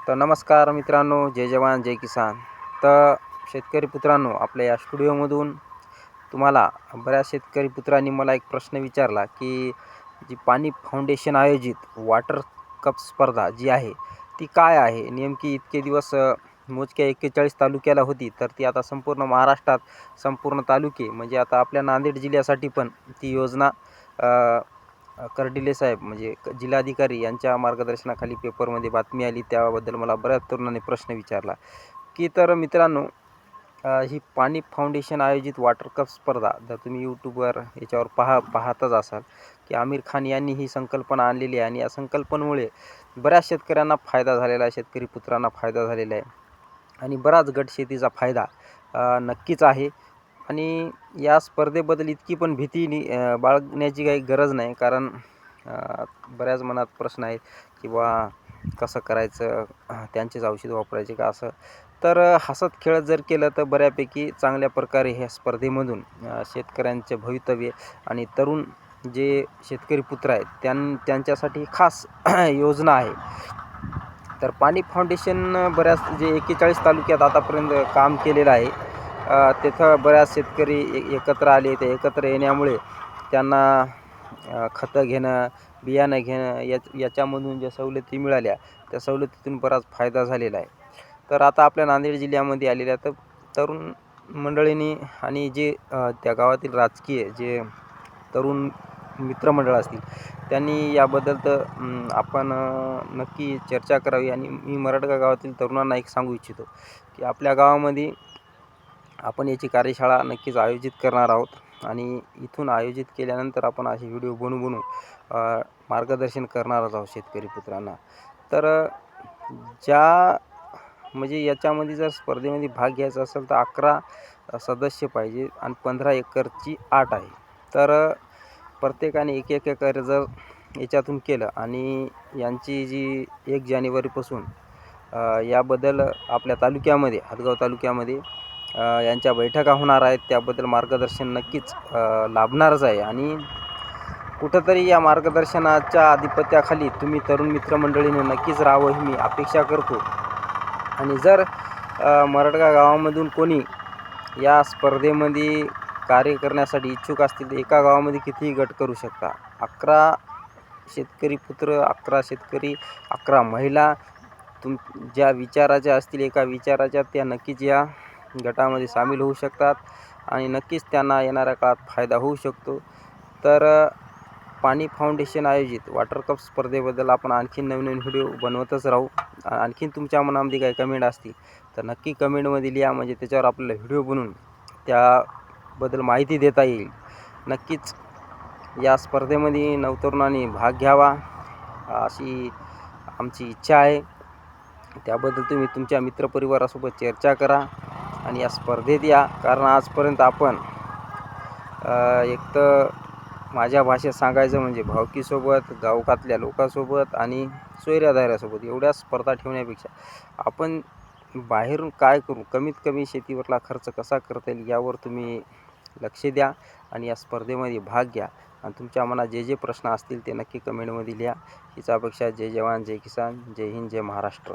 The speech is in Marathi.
तर नमस्कार मित्रांनो, जय जवान जय किसान. तर शेतकरी पुत्रांनो, आपल्या या स्टुडिओमधून तुम्हाला बऱ्याच शेतकरी पुत्रांनी मला एक प्रश्न विचारला की जी पाणी फाउंडेशन आयोजित वॉटर कप स्पर्धा जी आहे ती काय आहे नेमकी. इतके दिवस मोजक्या 41 तालुक्याला होती, तर ती आता संपूर्ण महाराष्ट्रात संपूर्ण तालुके म्हणजे आता आपल्या नांदेड जिल्ह्यासाठी पण ती योजना कर्डिले साहेब म्हणजे जिल्हाधिकारी यांच्या मार्गदर्शनाखाली पेपरमध्ये बातमी आली. त्याबद्दल मला बऱ्याच तरुणांनी प्रश्न विचारला की तर मित्रांनो, ही पाणी फाउंडेशन आयोजित वॉटर कप स्पर्धा जर तुम्ही यूट्यूबवर याच्यावर पाहतच असाल की आमिर खान यांनी ही संकल्पना आणलेली आहे आणि या संकल्पनेमुळे बऱ्याच शेतकऱ्यांना फायदा झालेला आहे, शेतकरी पुत्रांना फायदा झालेला आहे आणि बराच गट शेतीचा फायदा नक्कीच आहे. आणि या स्पर्धेबद्दल इतकी पण भीती बाळगण्याची काही गरज नाही, कारण बऱ्याच मनात प्रश्न आहेत की बा कसं करायचं, त्यांचेच औषध वापरायचे का असं. तर हसत खेळत जर केलं तर बऱ्यापैकी चांगल्या प्रकारे ह्या स्पर्धेमधून शेतकऱ्यांचे भवितव्य आणि तरुण जे शेतकरी पुत्र आहेत त्यांच्यासाठी खास योजना आहे. तर पाणी फाउंडेशन बऱ्याच जे 41 तालुक्यात आतापर्यंत काम केलेलं आहे. तिथं बऱ्याच शेतकरी एकत्र आले. ते एकत्र येण्यामुळे त्यांना खतं घेणं, बियाणं घेणं याच्यामधून ज्या सवलती मिळाल्या त्या सवलतीतून बराच फायदा झालेला आहे. तर आता आपल्या नांदेड जिल्ह्यामध्ये आलेल्या तर तरुण मंडळींनी आणि जे त्या गावातील राजकीय जे तरुण मित्रमंडळ असतील त्यांनी याबद्दल तर आपण नक्की चर्चा करावी. आणि मी मराठगा गावातील तरुणांना एक सांगू इच्छितो की आपल्या गावामध्ये आपण याची कार्यशाळा नक्कीच आयोजित करणार आहोत आणि इथून आयोजित केल्यानंतर आपण असे व्हिडिओ बनवून मार्गदर्शन करणारच आहोत शेतकरी पुत्रांना. तर ज्या म्हणजे याच्यामध्ये जर स्पर्धेमध्ये भाग घ्यायचा असेल तर 11 सदस्य पाहिजे आणि 15 एकरची आट आहे. तर प्रत्येकाने एक एकर जर याच्यातून केलं आणि यांची जी 1 जानेवारीपासून याबद्दल आपल्या तालुक्यामध्ये हदगाव तालुक्यामध्ये यांच्या बैठका होणार आहेत, त्याबद्दल मार्गदर्शन नक्कीच लाभणारच आहे. आणि कुठंतरी या मार्गदर्शनाच्या आधिपत्याखाली तुम्ही तरुण मित्रमंडळीने नक्कीच राहावं ही मी अपेक्षा करतो. आणि जर मराठगा गावामधून कोणी या स्पर्धेमध्ये कार्य करण्यासाठी इच्छुक असतील तर एका गावामध्ये कितीही गट करू शकता. 11 शेतकरी पुत्र, 11 शेतकरी, 11 महिला ज्या विचाराच्या असतील एका विचाराच्या, त्या नक्कीच या गटामध्ये सामील होऊ शकतात आणि नक्कीच त्यांना येणाऱ्या काळात फायदा होऊ शकतो. तर पाणी फाउंडेशन आयोजित वॉटर कप स्पर्धेबद्दल आपण आणखीन नवीन व्हिडिओ बनवतच राहू. आणखीन तुमच्या मनामध्ये काही कमेंट असतील तर नक्की कमेंटमध्ये लिहा, म्हणजे त्याच्यावर आपल्याला व्हिडिओ बनवून त्याबद्दल माहिती देता येईल. नक्कीच या स्पर्धेमध्ये नवतरुणांनी भाग घ्यावा अशी आमची इच्छा आहे. त्याबद्दल तुम्ही तुमच्या मित्रपरिवारासोबत चर्चा करा आणि या स्पर्धेत या, कारण आजपर्यंत आपण एक तर माझ्या भाषेत सांगायचं म्हणजे भावकीसोबत, गावकातल्या लोकांसोबत आणि सोयऱ्यादाऱ्यासोबत एवढ्या स्पर्धा ठेवण्यापेक्षा आपण बाहेरून काय करू, कमीत कमी शेतीवरला खर्च कसा करता येईल यावर तुम्ही लक्ष द्या आणि या स्पर्धेमध्ये भाग घ्या. आणि तुमच्या मनात जे प्रश्न असतील ते नक्की कमेंटमध्ये लिहा. हीच अपेक्षा. जय जवान जय किसान, जय हिंद, जय महाराष्ट्र.